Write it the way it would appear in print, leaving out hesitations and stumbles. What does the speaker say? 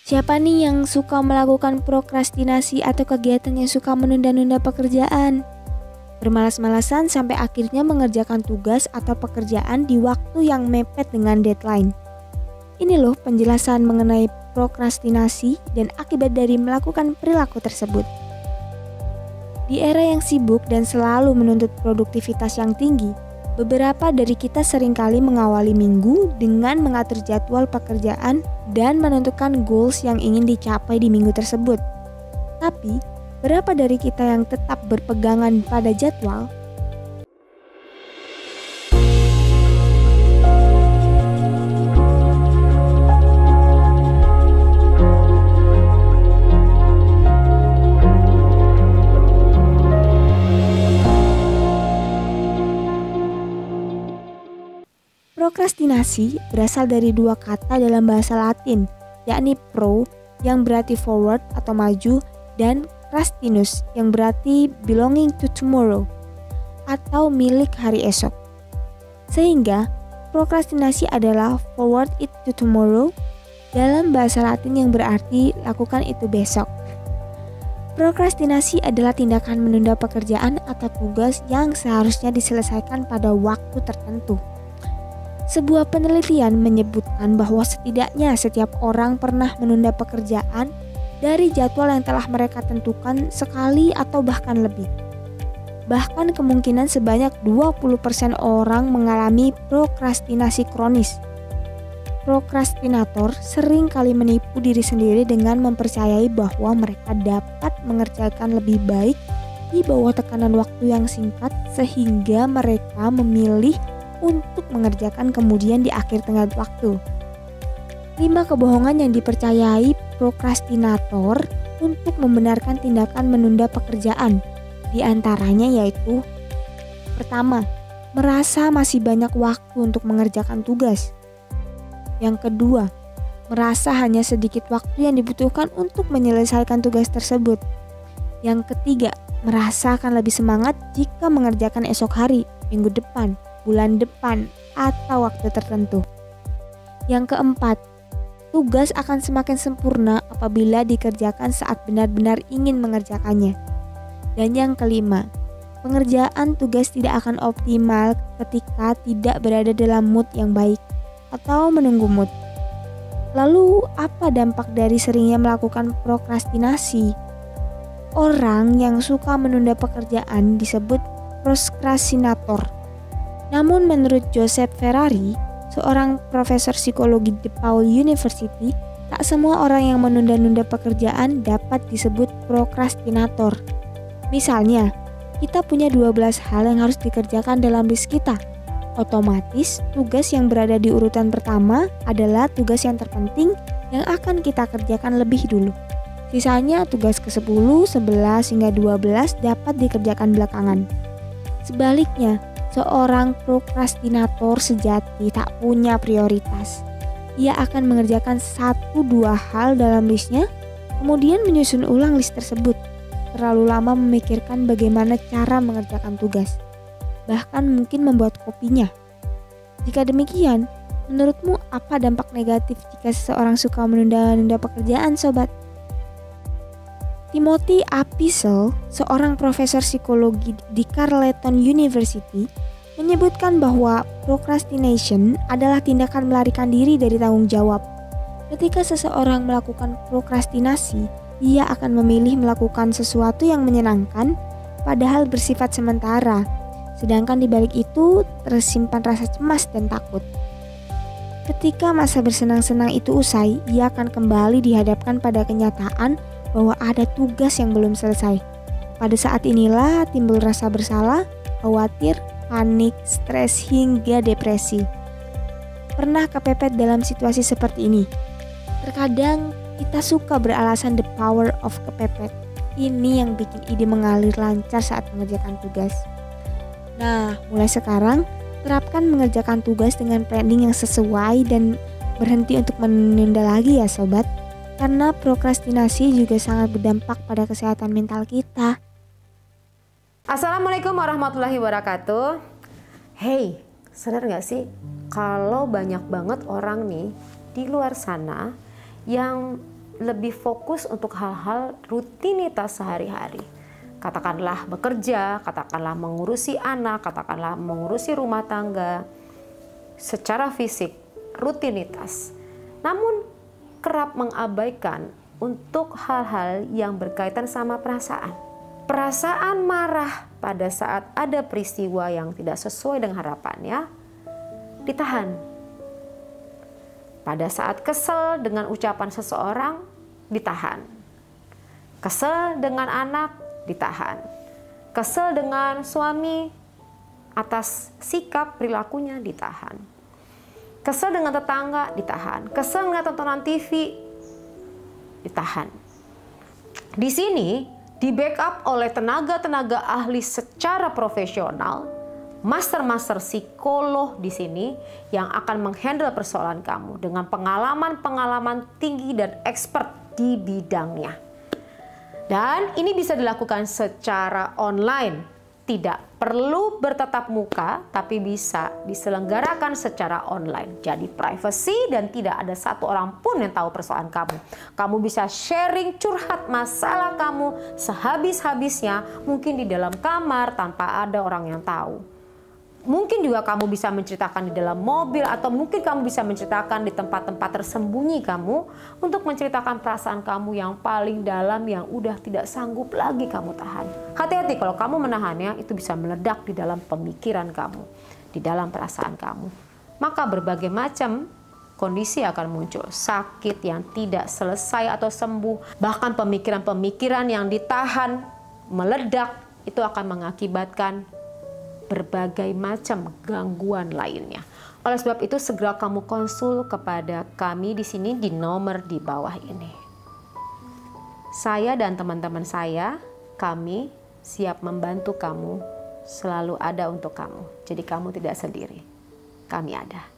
Siapa nih yang suka melakukan prokrastinasi atau kegiatan yang suka menunda-nunda pekerjaan? Bermalas-malasan sampai akhirnya mengerjakan tugas atau pekerjaan di waktu yang mepet dengan deadline. Ini loh penjelasan mengenai prokrastinasi dan akibat dari melakukan perilaku tersebut. Di era yang sibuk dan selalu menuntut produktivitas yang tinggi, beberapa dari kita seringkali mengawali minggu dengan mengatur jadwal pekerjaan dan menentukan goals yang ingin dicapai di minggu tersebut. Tapi, berapa dari kita yang tetap berpegangan pada jadwal? Prokrastinasi berasal dari dua kata dalam bahasa Latin, yakni pro yang berarti forward atau maju dan crastinus yang berarti belonging to tomorrow atau milik hari esok. Sehingga prokrastinasi adalah forward it to tomorrow dalam bahasa Latin yang berarti lakukan itu besok. Prokrastinasi adalah tindakan menunda pekerjaan atau tugas yang seharusnya diselesaikan pada waktu tertentu. Sebuah penelitian menyebutkan bahwa setidaknya setiap orang pernah menunda pekerjaan dari jadwal yang telah mereka tentukan sekali atau bahkan lebih. Bahkan kemungkinan sebanyak 20% orang mengalami prokrastinasi kronis. Prokrastinator sering kali menipu diri sendiri dengan mempercayai bahwa mereka dapat mengerjakan lebih baik di bawah tekanan waktu yang singkat sehingga mereka memilih untuk mengerjakan kemudian di akhir tengah waktu. 5 kebohongan yang dipercayai prokrastinator untuk membenarkan tindakan menunda pekerjaan. Di antaranya yaitu: pertama, merasa masih banyak waktu untuk mengerjakan tugas. Yang kedua, merasa hanya sedikit waktu yang dibutuhkan untuk menyelesaikan tugas tersebut. Yang ketiga, merasa akan lebih semangat jika mengerjakan esok hari, minggu depan, bulan depan, atau waktu tertentu. Yang keempat, tugas akan semakin sempurna apabila dikerjakan saat benar-benar ingin mengerjakannya. Dan yang kelima, pengerjaan tugas tidak akan optimal ketika tidak berada dalam mood yang baik atau menunggu mood. Lalu, apa dampak dari seringnya melakukan prokrastinasi? Orang yang suka menunda pekerjaan disebut prokrastinator. Namun menurut Joseph Ferrari, seorang profesor psikologi di DePaul University, tak semua orang yang menunda-nunda pekerjaan dapat disebut prokrastinator. Misalnya, kita punya 12 hal yang harus dikerjakan dalam list kita. Otomatis, tugas yang berada di urutan pertama adalah tugas yang terpenting yang akan kita kerjakan lebih dulu. Sisanya tugas ke-10, 11, hingga 12 dapat dikerjakan belakangan. Sebaliknya, seorang prokrastinator sejati tak punya prioritas. Ia akan mengerjakan 1-2 hal dalam listnya, kemudian menyusun ulang list tersebut. Terlalu lama memikirkan bagaimana cara mengerjakan tugas, bahkan mungkin membuat kopinya. Jika demikian, menurutmu apa dampak negatif jika seseorang suka menunda-nunda pekerjaan, sobat? Timothy A. Piesel, seorang profesor psikologi di Carleton University, menyebutkan bahwa procrastination adalah tindakan melarikan diri dari tanggung jawab. Ketika seseorang melakukan prokrastinasi, ia akan memilih melakukan sesuatu yang menyenangkan, padahal bersifat sementara. Sedangkan di balik itu tersimpan rasa cemas dan takut. Ketika masa bersenang-senang itu usai, ia akan kembali dihadapkan pada kenyataan bahwa ada tugas yang belum selesai. Pada saat inilah timbul rasa bersalah, khawatir, panik, stres, hingga depresi. Pernah kepepet dalam situasi seperti ini? Terkadang kita suka beralasan the power of kepepet. Ini yang bikin ide mengalir lancar saat mengerjakan tugas. Nah, mulai sekarang terapkan mengerjakan tugas dengan planning yang sesuai dan berhenti untuk menunda lagi ya sobat. Karena prokrastinasi juga sangat berdampak pada kesehatan mental kita. Assalamualaikum warahmatullahi wabarakatuh. Hey, sadar gak sih kalau banyak banget orang nih di luar sana yang lebih fokus untuk hal-hal rutinitas sehari-hari. Katakanlah bekerja, katakanlah mengurusi anak, katakanlah mengurusi rumah tangga, secara fisik, rutinitas. Namun kerap mengabaikan untuk hal-hal yang berkaitan sama perasaan. Perasaan marah pada saat ada peristiwa yang tidak sesuai dengan harapannya, ditahan. Pada saat kesel dengan ucapan seseorang, ditahan. Kesel dengan anak, ditahan. Kesel dengan suami atas sikap perilakunya, ditahan. Kesel dengan tetangga, ditahan. Kesel dengan tontonan TV, ditahan. Di sini di backup oleh tenaga-tenaga ahli secara profesional, master-master psikolog di sini yang akan menghandle persoalan kamu dengan pengalaman-pengalaman tinggi dan expert di bidangnya. Dan ini bisa dilakukan secara online. Tidak perlu bertatap muka, tapi bisa diselenggarakan secara online. Jadi privacy dan tidak ada satu orang pun yang tahu persoalan kamu. Kamu bisa sharing curhat masalah kamu sehabis-habisnya, mungkin di dalam kamar tanpa ada orang yang tahu. Mungkin juga kamu bisa menceritakan di dalam mobil, atau mungkin kamu bisa menceritakan di tempat-tempat tersembunyi kamu untuk menceritakan perasaan kamu yang paling dalam yang udah tidak sanggup lagi kamu tahan. Hati-hati kalau kamu menahannya, itu bisa meledak di dalam pemikiran kamu, di dalam perasaan kamu. Maka berbagai macam kondisi akan muncul, sakit yang tidak selesai atau sembuh, bahkan pemikiran-pemikiran yang ditahan, meledak, itu akan mengakibatkan berbagai macam gangguan lainnya. Oleh sebab itu segera kamu konsul kepada kami di sini di nomor di bawah ini. Saya dan teman-teman saya, kami siap membantu kamu, selalu ada untuk kamu. Jadi kamu tidak sendiri. Kami ada.